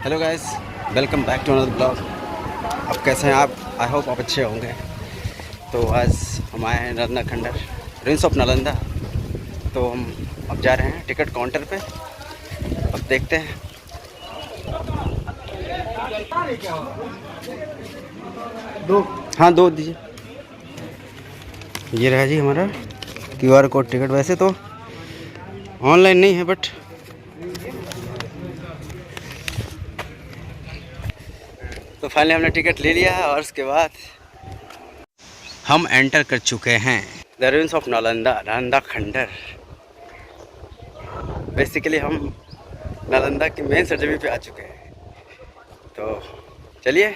Hello guys, welcome back to another blog. अब कैसे हैं आप? आई होप आप अच्छे होंगे। तो आज हम आए हैं नालंदा खंडर, प्रिंस ऑफ नालंदा। तो हम अब जा रहे हैं टिकट काउंटर पे। अब देखते हैं। हाँ, दो दीजिए। ये रहा जी हमारा QR कोड टिकट। वैसे तो ऑनलाइन नहीं है, बट तो फाइनली हमने टिकट ले लिया है। और उसके बाद हम एंटर कर चुके हैं the ruins of Nalanda, Nalanda खंडर। बेसिकली हम नालंदा की मेन सरजमी पे आ चुके हैं। तो चलिए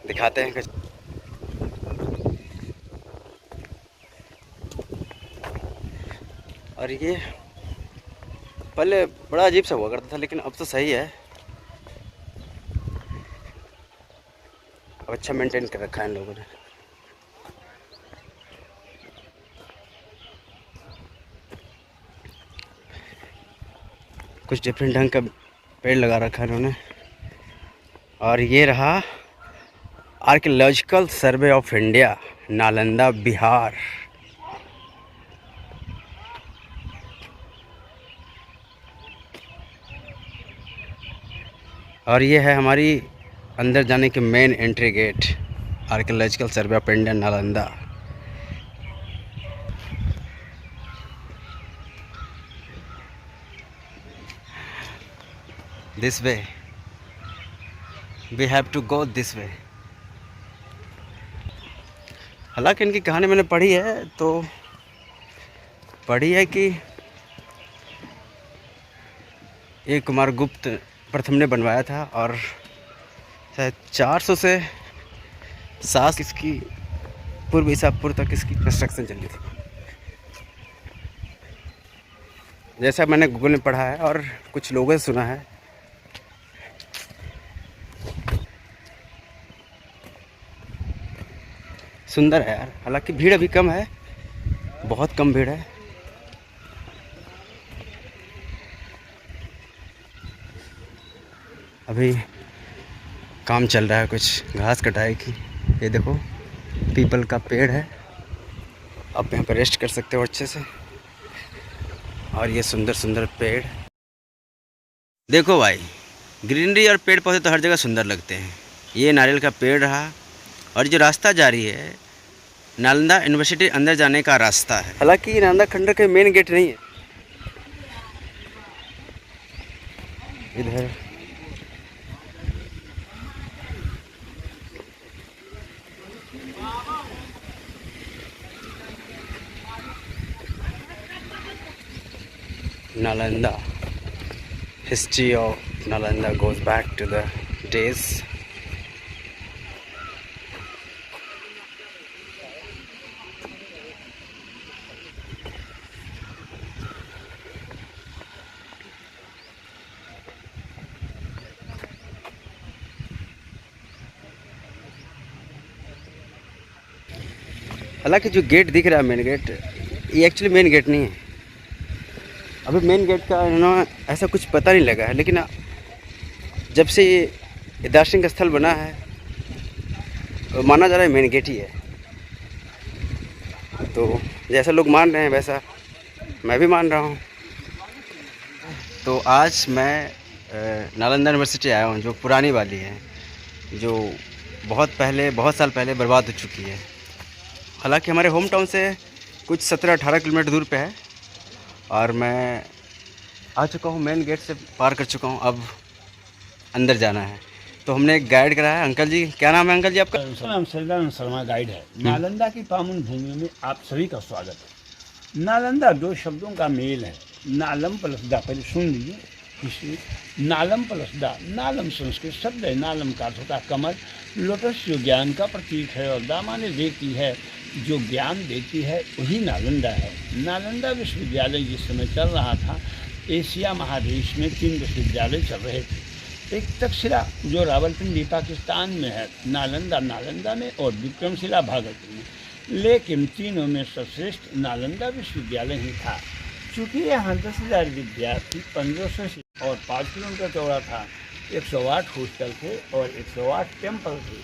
दिखाते हैं कुछ। और ये पहले बड़ा अजीब सा हुआ करता था, लेकिन अब तो सही है। अब अच्छा मेंटेन कर रखा है इन लोगों ने। कुछ डिफरेंट ढंग का पेड़ लगा रखा है इन्होंने। और ये रहा archaeological survey of India, Nalanda, Bihar. और ये है हमारी अंदर जाने की main entry gate, archaeological survey of India, Nalanda. This way, we have to go this way. हालांकि इनकी कहानी मैंने पढ़ी है, तो पढ़ी है कि ये कुमार गुप्त प्रथम ने बनवाया था, और शायद 400 से 700 इसकी पूर्व ईसा पूर्व तक इसकी कंस्ट्रक्शन चली थी, जैसा मैंने गूगल में पढ़ा है और कुछ लोगों से सुना है। सुंदर है यार। हालांकि भीड़ अभी कम है, बहुत कम भीड़ है। अभी काम चल रहा है कुछ घास कटाई की। ये देखो पीपल का पेड़ है, आप यहाँ पर रेस्ट कर सकते हो अच्छे से। और ये सुंदर सुंदर पेड़ देखो भाई, ग्रीनरी और पेड़ पौधे तो हर जगह सुंदर लगते हैं। ये नारियल का पेड़ रहा, और जो रास्ता जा रही है नालंदा यूनिवर्सिटी अंदर जाने का रास्ता है। हालांकि नालंदा खंडर का मेन गेट नहीं है। इधर Nalanda, history of Nalanda goes back to the days. हालांकि जो गेट दिख रहा है मेन गेट, ये एक्चुअली मेन गेट नहीं है। अभी मेन गेट का इन्होंने ऐसा कुछ पता नहीं लगा है, लेकिन जब से ये दार्शनिक स्थल बना है तो माना जा रहा है मेन गेट ही है। तो जैसा लोग मान रहे हैं वैसा मैं भी मान रहा हूँ। तो आज मैं नालंदा यूनिवर्सिटी आया हूँ, जो पुरानी वाली है, जो बहुत साल पहले बर्बाद हो चुकी है। हालांकि हमारे होम टाउन से कुछ 17-18 किलोमीटर दूर पे है। और मैं आ चुका हूँ, मेन गेट से पार कर चुका हूँ। अब अंदर जाना है। तो हमने एक गाइड कराया। अंकल जी, क्या नाम है अंकल जी आपका? नाम सरिदानंद शर्मा गाइड है। नालंदा की पावन भूमि में आप सभी का स्वागत है। नालंदा दो शब्दों का मेल है, नालम प्लस दा। पहले सुन लीजिए हिस्ट्री। नालम प्लस दा, नालम संस्कृत शब्द है। नालम का अर्थ होता है कमल। लोटस जो ज्ञान का प्रतीक है, और दा माने देती है, जो ज्ञान देती है, वही नालंदा है। नालंदा विश्वविद्यालय जिस समय चल रहा था, एशिया महादेश में 3 विश्वविद्यालय चल रहे थे। एक तक्षशिला जो रावलपिंडी पाकिस्तान में है, नालंदा में, और विक्रमशिला भागलपुर में। लेकिन तीनों में सर्वश्रेष्ठ नालंदा विश्वविद्यालय ही था। चूँकि यहाँ 10,000 विद्यार्थी, 1500 और 5 किलोमीटर चौड़ा था, 108 हॉस्टल थे और 108 टेम्पल थे।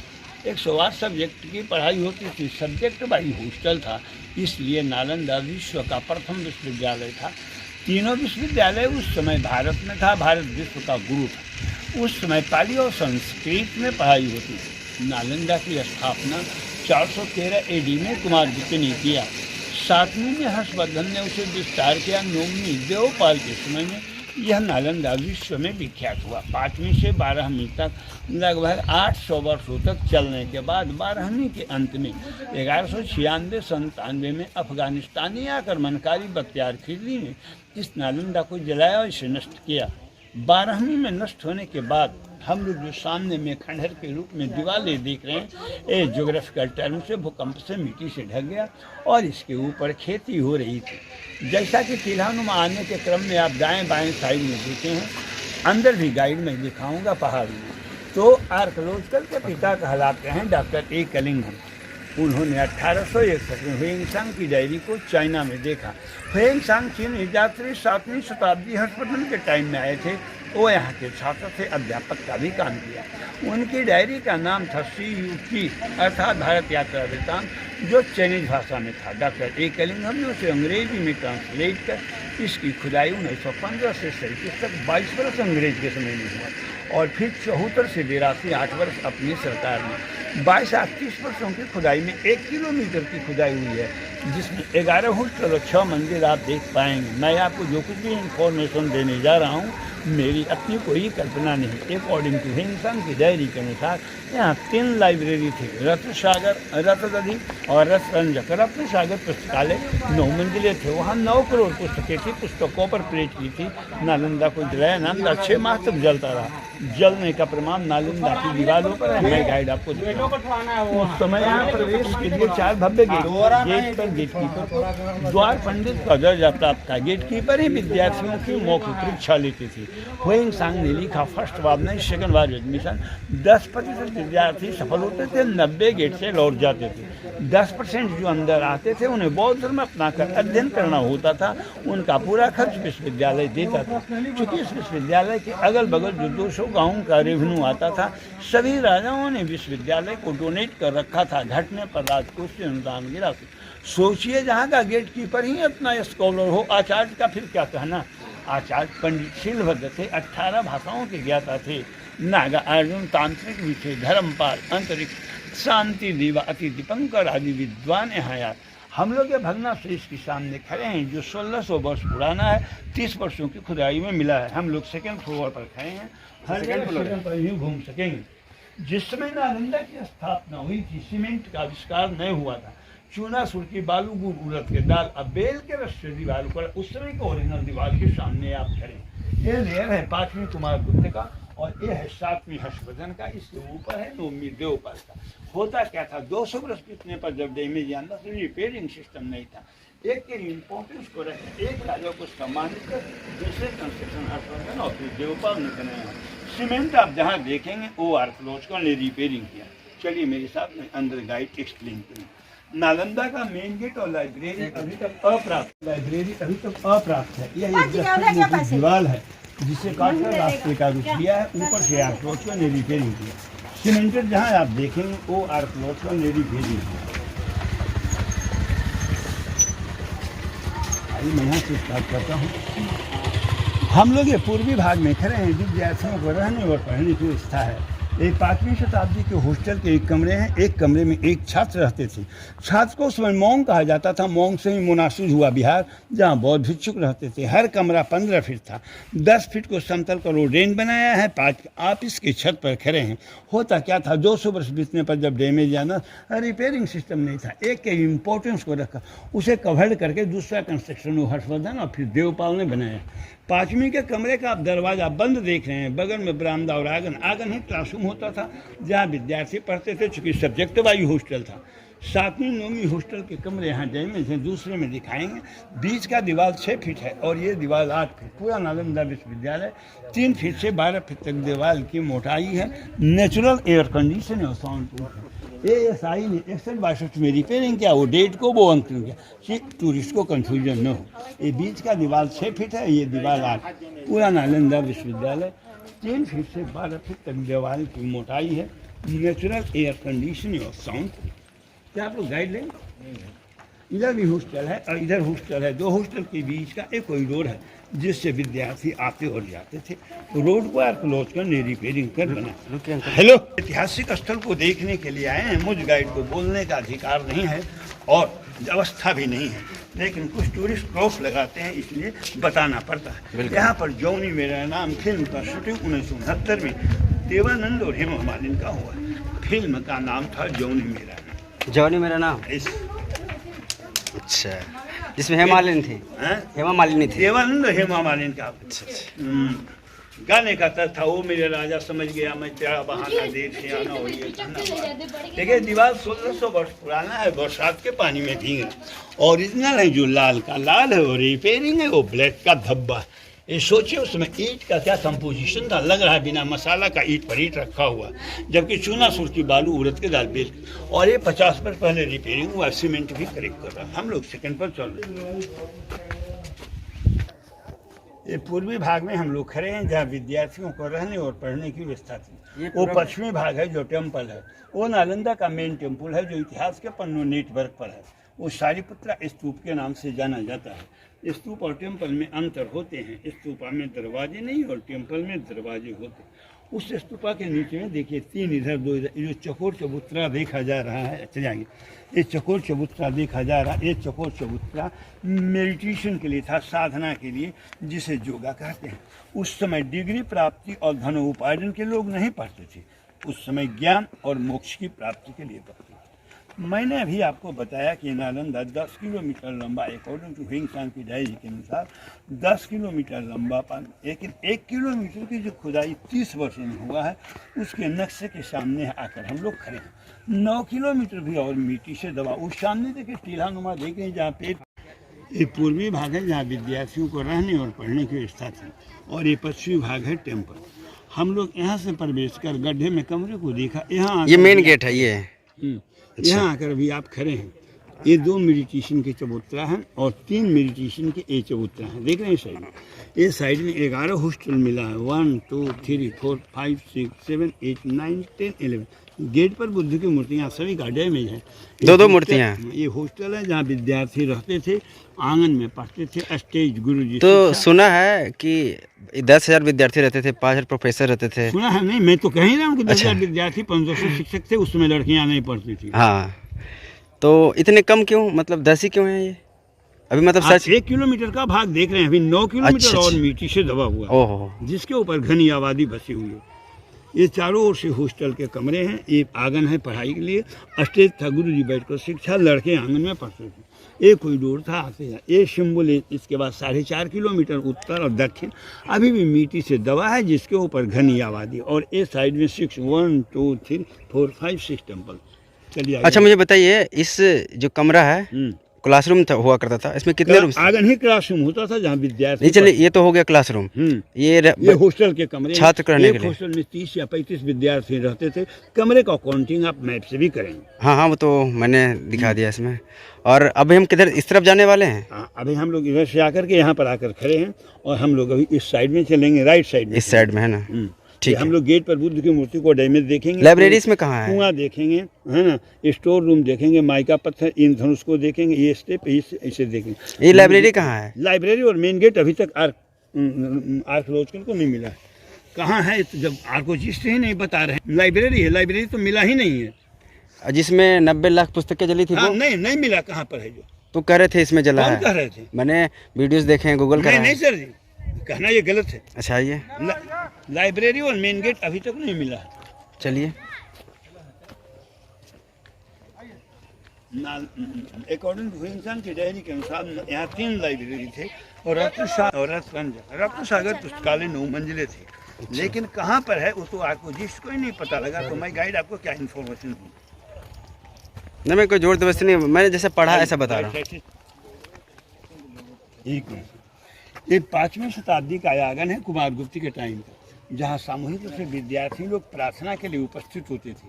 108 सब्जेक्ट की पढ़ाई होती थी, सब्जेक्ट वाइज हॉस्टल था, इसलिए नालंदा विश्व का प्रथम विश्वविद्यालय था। तीनों विश्वविद्यालय उस समय भारत में था, भारत विश्व का गुरु था। उस समय पाली और संस्कृत में पढ़ाई होती थी। नालंदा की स्थापना 413 AD में कुमारगुप्त ने किया। 7वीं में हर्षवर्धन ने उसे विस्तार किया। 9वीं देवपाल के समय में यह नालंदा विश्व में विख्यात हुआ। 5वीं से 12वीं तक लगभग 800 वर्षों तक चलने के बाद 12वीं के अंत में 1196-97 में अफगानिस्तानी आक्रमणकारी बख्तियार खिलजी ने इस नालंदा को जलाया और इसे नष्ट किया। 12वीं में नष्ट होने के बाद हम लोग जो सामने में खंडहर के रूप में दीवारें देख रहे हैं, ये ज्योग्राफिकल टर्म से भूकंप से मिट्टी से ढक गया और इसके ऊपर खेती हो रही थी। जैसा कि टिल्हानुमा आने के क्रम में आप दाएं बाएं साइड में देखे हैं, अंदर भी गाइड में दिखाऊंगा पहाड़ी में। तो आर्कोलॉजिकल के पिता कहलाते हैं डॉक्टर ए कलिंगहम। उन्होंने 1861 में ह्वेंसांग की डायरी को चाइना में देखा। ह्वेंसांग चीन यात्री 7वीं शताब्दी हर्षवर्धन के टाइम में आए थे। वो यहाँ के छात्र थे, अध्यापक का भी काम किया। उनकी डायरी का नाम था CUT अर्थात भारत यात्रा वृत्तांत, जो चाइनीज भाषा में था। डॉक्टर ए कलिंगहम ने उसे अंग्रेजी में ट्रांसलेट कर इसकी खुदाई 1915 से 37 तक 22 वर्ष अंग्रेज के समय में हुआ और फिर 74 से 82 8 वर्ष अपनी सरकार में 22-38 वर्षों की खुदाई में 1 किलोमीटर की खुदाई हुई है, जिसमें 11 हॉस्टल और 6 मंदिर आप देख पाएंगे। मैं आपको जो कुछ भी इंफॉर्मेशन देने जा रहा हूँ मेरी अपनी कोई कल्पना नहीं। अकॉर्डिंग टू ह्वेंसांग की डायरी के अनुसार यहाँ 3 लाइब्रेरी थी, रत्न सागर, रत्नदधि और रसरंजक। रत्न सागर पुस्तकालय 9 मंजिले थे, वहाँ 9 करोड़ पुस्तकें थी, पुस्तकों पर प्रेट की थी। नालंदा को जलाया, नालंदा 6 माह तक जलता रहा। जलने का प्रमाण नालंदा की दीवारों पर है। मैं गाइड आपको उस समय यहाँ प्रवेश के लिए 4 भव्य गेट पर गेटकीपर, द्वार पंडित का दर्जा प्राप्त था। गेटकीपर ही विद्यार्थियों की मौखिक परीक्षा लेती थी। ह्वेंसांग ने लिखा, फर्स्ट बार नहीं सेकंड बार एडमिशन 10% विद्यार्थी सफल होते थे, 90 गेट से लौट जाते थे। 10% जो अंदर आते थे उन्हें बौद्ध धर्म अपनाकर अध्ययन करना होता था। उनका पूरा खर्च विश्वविद्यालय देता था। चूंकि इस विश्वविद्यालय के अगल बगल जो 200 गाँव का रेवेन्यू आता था, सभी राजाओं ने विश्वविद्यालय को डोनेट कर रखा था, घटने पर राजकोष से अनुदान गिरा। सोचिए, जहाँ का गेट कीपर ही अपना स्कॉलर हो। आचार्य का फिर क्या कहना। आचार्य पंडित शीलभद्र थे, 18 भाषाओं के ज्ञाता थे। नागा अर्जुन तांत्रिक भी थे, धर्मपाल, अंतरिक्ष, शांति दीवा, अति दीपंकर आदि विद्वान यहाँ आए। हम लोग ये भग्नावशेष के सामने खड़े हैं जो 1600 वर्ष पुराना है, 30 वर्षों की खुदाई में मिला है। हम लोग 2nd फ्लोर पर खड़े हैं, हर जगह पर ही घूम सकेंगे। जिस समय नालंदा की स्थापना हुई थी, सीमेंट का आविष्कार नहीं हुआ था। चूना सुर्खी बालू गुड़ उड़द के दाल अब बेल के रस से दीवार पर उस समय के ओरिजिनल दीवार के सामने आप खड़े। ये लेयर है 5वीं कुमारगुप्त का और ये है 7वीं हर्षवर्धन का। इसके ऊपर है 9वीं देवपाल का। होता क्या था, 200 वर्ष बीतने पर जब डैमेज आना तो रिपेयरिंग सिस्टम नहीं था। एक के इम्पोर्टेंस को रखे, एक राजा को सम्मानित कर दूसरे कंस्ट्रक्शन हर्षवर्धन और फिर देवपाल ने बनाया। सीमेंट आप जहाँ देखेंगे वो आर्कियोलॉजिकल ने रिपेयरिंग किया। चलिए मेरे साथ में अंदर गाइड एक्सप्लेन करें। नालंदा का मेन गेट और लाइब्रेरी अभी तक अप्राप्त है। यह एक दीवार है जिसे काटकर रास्ते का रूप दिया है। ऊपर से आर्कियोलॉजिकल ने रिपेयरिंग किया। सीमेंटेड जहाँ आप देखेंगे वो आर्कियोलॉजिकल ने रिपेयरिंग किया। मैं यहाँ से स्टार्ट करता हूँ। हम लोग ये पूर्वी भाग में खड़े हैं। विद्यार्थियों को रहने और पढ़ने की व्यवस्था है। एक 5वीं शताब्दी के हॉस्टल के 1 कमरे हैं। एक कमरे में एक छात्र रहते थे। छात्र को उस समय मोंग कहा जाता था। मोंग से ही मोनास्ट्री हुआ बिहार, जहाँ बौद्ध भिक्षुक रहते थे। हर कमरा 15 फीट था। 10 फीट को समतल का रोडेन बनाया है। 5 आप इसकी छत पर खड़े हैं। होता क्या था, 200 वर्ष बीतने पर जब डैमेज आना, रिपेयरिंग सिस्टम नहीं था। एक के इम्पोर्टेंस को रखा, उसे कवर करके दूसरा कंस्ट्रक्शन हर्षवर्धन और फिर देवपाल ने बनाया। 5वीं के कमरे का आप दरवाज़ा बंद देख रहे हैं। बगल में बरामदा और आंगन ही क्लासरूम होता था जहाँ विद्यार्थी पढ़ते थे, चूँकि सब्जेक्ट वाइज हॉस्टल था। 7वीं 9वीं हॉस्टल के कमरे यहाँ डैमेज हैं, दूसरे में दिखाएंगे। बीच का दीवार 6 फीट है और ये दीवार 8 फीट। पूरा नालंदा विश्वविद्यालय 3 फीट से 12 फीट तक दीवार की मोटाई है। नेचुरल एयर कंडीशन और साउंड प्रूफ है। ASI ने 61-62 में रिपेयरिंग किया, वो डेट को वो अंक किया कि टूरिस्ट को कंफ्यूजन न हो। ये बीच का दीवार 6 फीट है, ये दीवार 8। पूरा नालंदा विश्वविद्यालय 3 फीट से 12 फीट तक दीवार की मोटाई है। नेचुरल एयर कंडीशनिंग और साउंड। क्या आप लोग गाइड लेंगे? इधर भी हॉस्टल है और इधर हॉस्टल है। 2 हॉस्टल के बीच का एक कॉरिडोर है जिससे विद्यार्थी आते और जाते थे। रोड को आर्कियोलॉज कर रिपेयरिंग कर बना। हेलो, ऐतिहासिक स्थल को देखने के लिए आए हैं। मुझ गाइड को बोलने का अधिकार नहीं है और व्यवस्था भी नहीं है, लेकिन कुछ टूरिस्ट क्रॉप लगाते हैं इसलिए बताना पड़ता है। यहाँ पर जौनी मेरा नाम फिल्म का शूटिंग 1969 में देवानंद और हेमा मालिनी का हुआ। फिल्म का नाम था जौनी मेरा नाम। जौनी मेरा नाम। अच्छा, जिसमें हेमा मालिनी थी। हेमा मालिनी थी। देवानंद और हेमा मालिनी का। अच्छा। गाने का तर्क था, वो मेरे राजा समझ गया मैं तेरा बहाना देख से आना और ये गाना। देखिए दीवार 1600 वर्ष पुराना है, बरसात के पानी में भीग। ओरिजिनल है जो लाल का लाल है और रिपेयरिंग है वो ब्लैक का धब्बा। ये सोचिए उसमें ईंट का क्या कंपोजिशन था, लग रहा है बिना मसाला का ईंट पर ईंट रखा हुआ, जबकि चूना सुरती बालू उड़द के दाल पेश। और ये 50 वर्ष पहले रिपेयरिंग हुआ, सीमेंट भी करेक्ट कर रहा है। हम लोग सेकंड पर चल रहे हैं। ये पूर्वी भाग में हम लोग खड़े हैं जहाँ विद्यार्थियों को रहने और पढ़ने की व्यवस्था थी। वो पश्चिमी भाग है जो टेम्पल है, वो नालंदा का मेन टेम्पल है जो इतिहास के पन्नों नेटवर्क पर है। वो सारिपुत्रा स्तूप के नाम से जाना जाता है। स्तूप और टेम्पल में अंतर होते हैं। स्तूपा में दरवाजे नहीं और टेम्पल में दरवाजे होते हैं। उस स्तूपा के नीचे में देखिए 3 इधर 2 इधर, ये जो चकोर चबूतरा देखा जा रहा है, चले जाएंगे। ये चकोर चबूतरा देखा जा रहा है। ये चकोर चबूतरा मेडिटेशन के लिए था, साधना के लिए, जिसे योगा कहते हैं। उस समय डिग्री प्राप्ति और धनोपार्जन के लोग नहीं पढ़ते थे। उस समय ज्ञान और मोक्ष की प्राप्ति के लिए पढ़ते थे। मैंने अभी आपको बताया कि नालंदा 10 किलोमीटर लंबा, अकॉर्डिंग टू हिंगसान की डायरी के अनुसार 10 किलोमीटर लंबा पानी, लेकिन 1 किलोमीटर की जो खुदाई 30 वर्ष में हुआ है उसके नक्शे के सामने आकर हम लोग खड़े हैं। 9 किलोमीटर भी और मिट्टी से दबा। उस सामने देखिए टीला नुमा देख रहे हैं जहाँ पे ये पूर्वी भाग है जहाँ विद्यार्थियों को रहने और पढ़ने की व्यवस्था थी, और ये पश्चिमी भाग है टेम्पल। हम लोग यहाँ से प्रवेश कर गड्ढे में कमरे को देखा। यहाँ ये मेन गेट है। ये यहाँ आकर अभी आप खड़े हैं। ये 2 मेडिटेशन के चबूतरा हैं और 3 मेडिटेशन के एक चबूतरा हैं। देख रहे हैं साइड में, ये साइड में 11 हॉस्टल मिला है। 1 2 3 4 5 6 7 8 9 10 11। गेट पर बुद्ध की मूर्तियाँ सभी का डैमेज है। 2 मूर्तियाँ। ये हॉस्टल है जहाँ विद्यार्थी रहते थे, आंगन में पढ़ते थे। स्टेज गुरु जी। तो सुना है कि 10,000 विद्यार्थी रहते थे, 5,000 प्रोफेसर रहते थे। सुना है? नहीं, मैं तो कह ही रहा हूँ कि 10,000 विद्यार्थी, 1500 शिक्षक थे। उसमें लड़कियाँ नहीं पढ़ती थी। हाँ, तो इतने कम क्यों, मतलब 10 ही क्यों है ये अभी? मतलब सच 1 किलोमीटर का भाग देख रहे हैं अभी। 9 किलोमीटर अच्छा, और मिट्टी से दबा हुआ, ओहो, जिसके ऊपर घनी आबादी बसी हुई है। ये चारों ओर से हॉस्टल के कमरे हैं। ये आंगन है पढ़ाई के लिए। स्टेज था, गुरु जी बैठकर शिक्षा, लड़के आंगन में पढ़ते थे। एक कॉरिडोर था आते हैं। ये सिंबल। इसके बाद 4.5 किलोमीटर उत्तर और दक्षिण अभी भी मिट्टी से दबा है, जिसके ऊपर घनी आबादी। और ये साइड में 6 1 2 3 4 5 6 टेम्पल। चलिए। अच्छा, मुझे बताइए, इस जो कमरा है क्लासरूम था, हुआ करता था, इसमें कितने रूम? आंगन ही क्लासरूम होता था जहाँ विद्यार्थी। नहीं, चलिए, ये तो हो गया क्लासरूम। ये हॉस्टल के कमरे, छात्र करने के लिए। हॉस्टल में 30 या 35 विद्यार्थी रहते थे। कमरे का काउंटिंग आप मैप से भी करेंगे। हाँ हाँ, वो तो मैंने दिखा दिया इसमें। और अभी हम किधर, इस तरफ जाने वाले हैं? हाँ, अभी हम लोग इधर से आकर के यहाँ पर आकर खड़े हैं और हम लोग अभी इस साइड में चलेंगे, राइट साइड में। इस साइड में है ना? ठीक है। हम लोग गेट पर बुद्ध की मूर्ति को डैमेज देखेंगे। लाइब्रेरी इसमें कहाँ है? कुआं देखेंगे, है ना, स्टोर रूम देखेंगे, माइका पत्थर, इन धनुष को देखेंगे, ये स्टेप ऐसे देखेंगे। ये लाइब्रेरी कहाँ है? लाइब्रेरी और मेन गेट अभी तक आर्कियोलॉजिकल को नहीं मिला। कहाँ है? तो जब आर्कोलॉजिस्ट ही नहीं बता रहे। लाइब्रेरी है, लाइब्रेरी तो मिला ही नहीं है। जिसमें 90 लाख पुस्तकें जली थी, वो नहीं मिला। कहाँ पर है? जो तो कह रहे थे इसमें जला है। कह रहे थे? मैंने वीडियोस देखे हैं, गूगल करा है। नहीं सर जी, कहना ये गलत है। अच्छा, ये लाइब्रेरी और मेन गेट अभी तक नहीं मिला है। चलिए। अकॉर्डिंग टू हिंगसान की डायरी के अनुसार यहाँ 3 लाइब्रेरी थे और रत्न सागर पुस्तकालय 9 मंजिले थे। अच्छा। लेकिन कहाँ पर है वो तो आपको जिसको ही नहीं पता लगा। तो मैं गाइड आपको क्या इन्फॉर्मेशन दूँ? नहीं, मैं कोई जोर जबरदस्ती नहीं, मैंने जैसे पढ़ा ऐसा बता रहा हूँ। ये 5वीं शताब्दी का आगन है, कुमारगुप्त के टाइम का, जहाँ सामूहिक रूप से विद्यार्थी लोग प्रार्थना के लिए उपस्थित होते थे।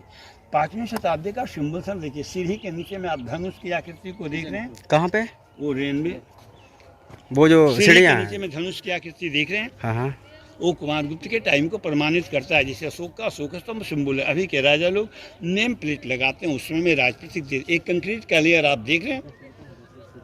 5वीं शताब्दी का सिंबल सर देखिए, सीढ़ी के नीचे में आप धनुष की आकृति को देख रहे हैं। कहाँ पे? वो रेनवे, वो जो सीढ़ियाँ नीचे में धनुष की आकृति देख रहे हैं। हाँ हाँ, वो कुमार गुप्त के टाइम को प्रमाणित करता है। जैसे अशोक का अशोक स्तंभ सिंबल है। अभी के राजा लोग नेम प्लेट लगाते हैं, उसमें में राजनीतिक एक कंक्रीट का लेयर आप देख रहे हैं,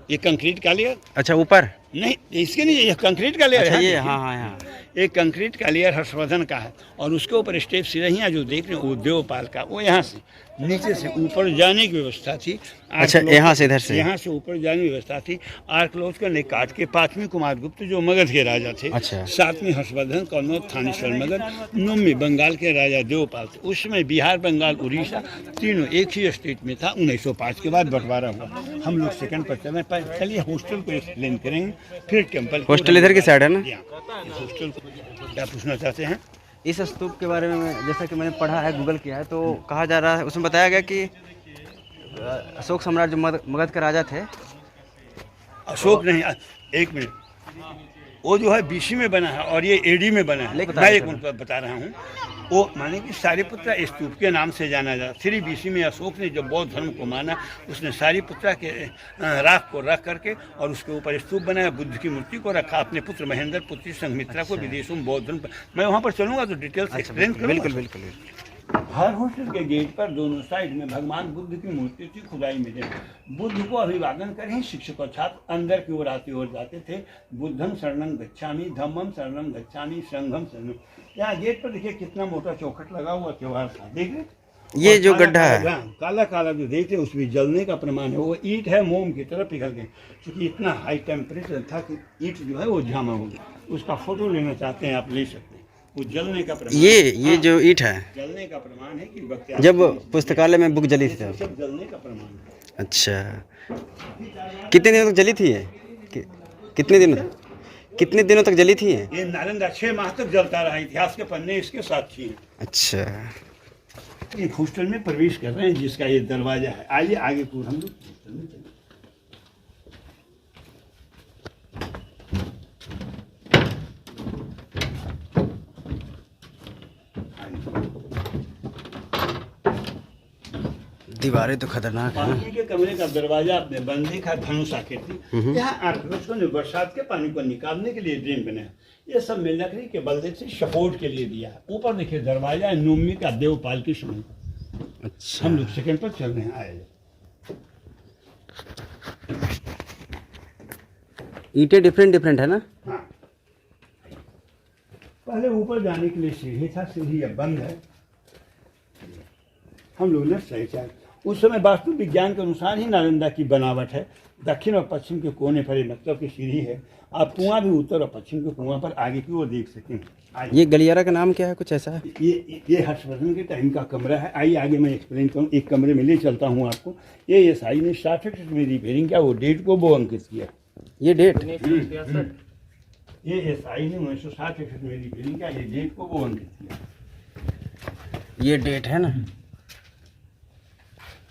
ये कंक्रीट का लेयर अच्छा ऊपर नहीं, इसके नहीं, ये कंक्रीट का लेयर अच्छा है। ये हाँ हाँ हाँ एक कंक्रीट का लेयर हर्षवर्धन का है और उसके ऊपर स्टेप सिरहियाँ जो देख रहे हैं वो देवपाल का। वो यहाँ से नीचे से ऊपर जाने की व्यवस्था थी। अच्छा यहाँ से इधर से यहाँ से ऊपर जाने की व्यवस्था थी। आर्कलॉजिकल ने काट के 5वें कुमार गुप्त जो मगध के राजा थे, अच्छा। 7वें हर्षवर्धन, कौनौज थानेश्वर मगध, 9वें बंगाल के राजा देवपाल थे। उसमें बिहार, बंगाल, उड़ीसा तीनों एक ही स्टेट में था। 1905 के बाद बंटवारा हुआ। हम लोग सेकंड पर चल रहे हैं। चलिए हॉस्टल को एक्सप्लेन करेंगे, फिर टेम्पल। हॉस्टल इधर की साइड है ना? हॉस्टल क्या पूछना चाहते हैं? इस स्तूप के बारे में जैसा कि मैंने पढ़ा है, गूगल किया है, तो कहा जा रहा है, उसमें बताया गया कि अशोक सम्राट जो मगध के राजा थे। अशोक नहीं, एक मिनट, वो जो है बीसी में बना है और ये एडी में बना है। मैं एक मिनट बता रहा हूँ। वो माने कि सारिपुत्रा स्तूप के नाम से जाना जाता। 3 BC में अशोक ने जब बौद्ध धर्म को माना, उसने सारिपुत्रा के राख को रख करके और उसके ऊपर स्तूप बनाया, बुद्ध की मूर्ति को रखा, अपने पुत्र महेंद्र, पुत्री संघमित्रा को विदेशों में बौद्ध धर्म। मैं वहाँ पर चलूँगा तो डिटेल्स एक्सप्लेन करूँगा। बिल्कुल बिल्कुल। हर हॉस्टल के गेट पर दोनों साइड में भगवान बुद्ध की मूर्ति थी, खुदाई में थे। बुद्ध को अभिवादन करें शिक्षक और छात्र अंदर की ओर आते और जाते थे। बुद्धम शरणं गच्छामि, धम्मम शरणं गच्छामि, संघम शरणं। यहाँ गेट पर देखिए कितना मोटा चौखट लगा हुआ त्योहार था, देख रहे? ये जो गड्ढा है, काला काला जो देखते हैं उसमें जलने का प्रमाण है। वो ईंट है, मोम की तरह पिघल गई, क्योंकि इतना हाई टेम्परेचर था कि ईंट जो है वो जामा हो गया। उसका फोटो लेना चाहते हैं आप ले सकते हैं। वो जलने का प्रमाण, ये जो ईंट है, जलने का प्रमाण है कि जब पुस्तकालय में बुक जली थी तब। सब जलने का प्रमाण है। अच्छा, कितने दिनों तक जली थी ये? कितने दिनों तक जली थी ये? ये नालंदा 6 माह तक जलता रहा। इतिहास के पन्ने इसके साक्षी हैं। अच्छा, एक हॉस्टल में प्रवेश कर रहे हैं जिसका ये दरवाजा है। आइए आगे पूरा हम लोग हॉस्टल में चलें। दीवारें तो खतरनाक है। पानी के कमरे का दरवाजा आपने बंद देखा, धनुष आकृति। यहाँ आर्कियोलॉजिस्टों ने बरसात के पानी को निकालने के लिए ड्रेन बनाया। ये सब में लकड़ी के बल्ले से सपोर्ट के लिए दिया। ऊपर देखिए दरवाजा है, नोमी का देवपाल की समय। अच्छा, हम लोग सेकंड पर चल रहे हैं। आए, ईंटें डिफरेंट है ना? हाँ, पहले ऊपर जाने के लिए सीढ़ी था, सीढ़ी अब बंद है। हम लोग ने सही चाह, उस समय वास्तु विज्ञान के अनुसार ही नालंदा की बनावट है। दक्षिण और पश्चिम के कोने पर मतलब की सीढ़ी है। आप कुआं भी उत्तर और पश्चिम के कुआं पर आगे की ओर देख सकें। ये गलियारा का नाम क्या है, कुछ ऐसा है? ये हर्षवर्धन के टाइम का कमरा है। आइए आगे मैं एक्सप्लेन करूँ। एक कमरे में ले चलता हूँ आपको। ये एसआई ने 60 में रिपेयरिंग किया, वो डेट को वो अंकित किया। ये डेट ये एसआई ने 1960 में रिपेयरिंग किया, ये डेट को वो अंकित किया। ये डेट है ना?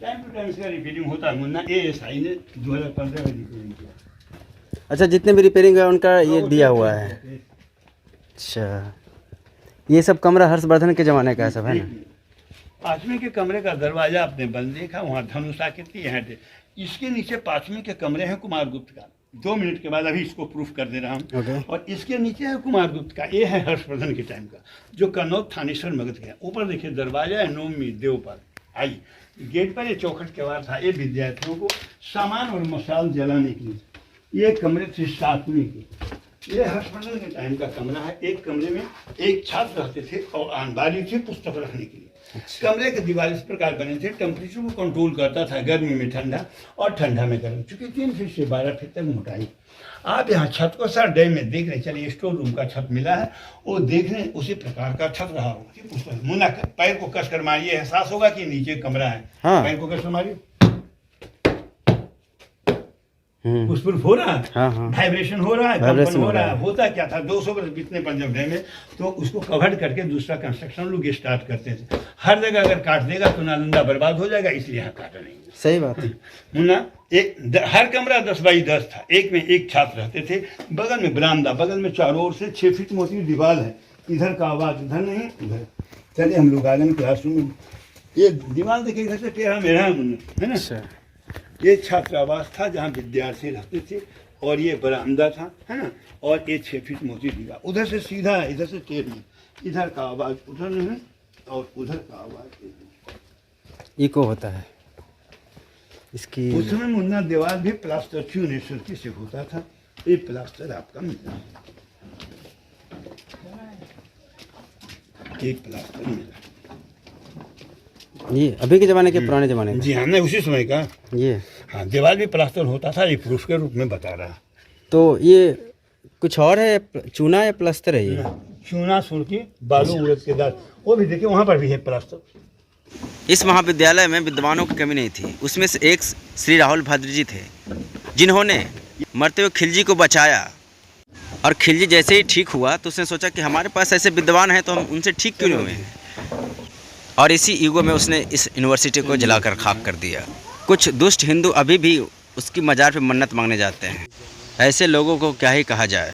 टाइम टू टाइम इसका रिपेयरिंग होता है मुन्ना। एएसआई ने 2015 में रिपेयरिंग किया। अच्छा, जितने भी रिपेयरिंग है उनका ये दिया हुआ है। अच्छा, ये सब कमरा हर्षवर्धन के ज़माने का है सब, है ना? 5वें के कमरे का दरवाजा आपने बंद देखा, वहाँ धनुष आकृति है। इसके नीचे 5वें के कमरे हैं कुमार गुप्त का। 2 मिनट के बाद अभी इसको प्रूफ कर दे रहा हूँ। और इसके नीचे है कुमार गुप्त का। ये है हर्षवर्धन के टाइम का, जो कनौज थानेश्वर मगध का। ऊपर देखिए दरवाजा है, नोमी देवपाल। आइए, गेट पर ये चौखट केवाड़ था। ये विद्यार्थियों को सामान और मसाल जलाने के लिए। ये कमरे थे 7वें के। ये हर्षवर्धन के टाइम का कमरा है। एक कमरे में एक छात्र रहते थे और आनबारी थी पुस्तक रखने के लिए। कमरे के दीवार इस प्रकार बने थे, टेम्परेचर को कंट्रोल करता था, गर्मी में ठंडा और ठंडा में गर्म, चूंकि 3 फीट से 12 फीट तक मोटाई। आप यहाँ छत को सर डैम में देख रहे, चलिए स्टोर रूम का छत मिला है, वो देख रहे उसी प्रकार का छत रहा होगा। मुन्ना पैर को कसकर मारिए, एहसास होगा कि नीचे कमरा है। हाँ। पैर को कसकर मारिए, उस पर हो रहा है। हाँ। वाइब्रेशन हो रहा है, कंपन हो रहा है। होता क्या था, 200 वर्ष बीतने पर जब डैम है तो उसको कवर करके दूसरा कंस्ट्रक्शन लोग स्टार्ट करते थे। हर जगह अगर काट देगा तो नालंदा बर्बाद हो जाएगा, इसलिए यहाँ काटा नहीं। सही बात है मुन्ना। हर कमरा 10 बाई 10 था। एक में एक छात्र रहते थे। बगल में बरामदा, बगल में चारों ओर से 6 फीट मोटी दीवार है। इधर का आवाज इधर नहीं, उधर। चलिए हम लोग आ गए क्लासरूम में। ये दीवार देखिए, इधर से टेढ़ा मेढ़ा है मुन्ना, है ना। ये छात्रावास था जहाँ विद्यार्थी रहते थे। और ये बरामदा था, है ना, और ये 6 फीट मोटी दीवार, उधर से सीधा है, इधर से टेढ़ी है, इधर का आवाज़ उधर है और उधर का आवाज़ इको होता है इसकी। उसमें मुन्ना दीवार भी प्लास्टर चूने सुर्खी से होता था, ये प्लास्टर आपका मिला, एक प्लास्टर मिला। ये अभी के ज़माने के पुराने ज़माने जी हाँ, नहीं उसी समय का। का ये। हाँ, दीवार भी प्लास्टर होता था, ये प्रूफ के रूप में बता रहा। तो ये कुछ और है, चूना या प्लास्टर है ये? चूना सुर्खी बालू उड़द के दाल, वो भी देखिए वहाँ पर भी है प्लास्टर। इस महाविद्यालय में विद्वानों की कमी नहीं थी। उसमें से एक श्री राहुल भद्र जी थे, जिन्होंने मरते हुए खिलजी को बचाया। और खिलजी जैसे ही ठीक हुआ तो उसने सोचा कि हमारे पास ऐसे विद्वान हैं तो हम उनसे ठीक क्यों नहीं हुए। और इसी ईगो में उसने इस यूनिवर्सिटी को जलाकर खाक कर दिया। कुछ दुष्ट हिंदू अभी भी उसकी मज़ार पे मन्नत मांगने जाते हैं। ऐसे लोगों को क्या ही कहा जाए।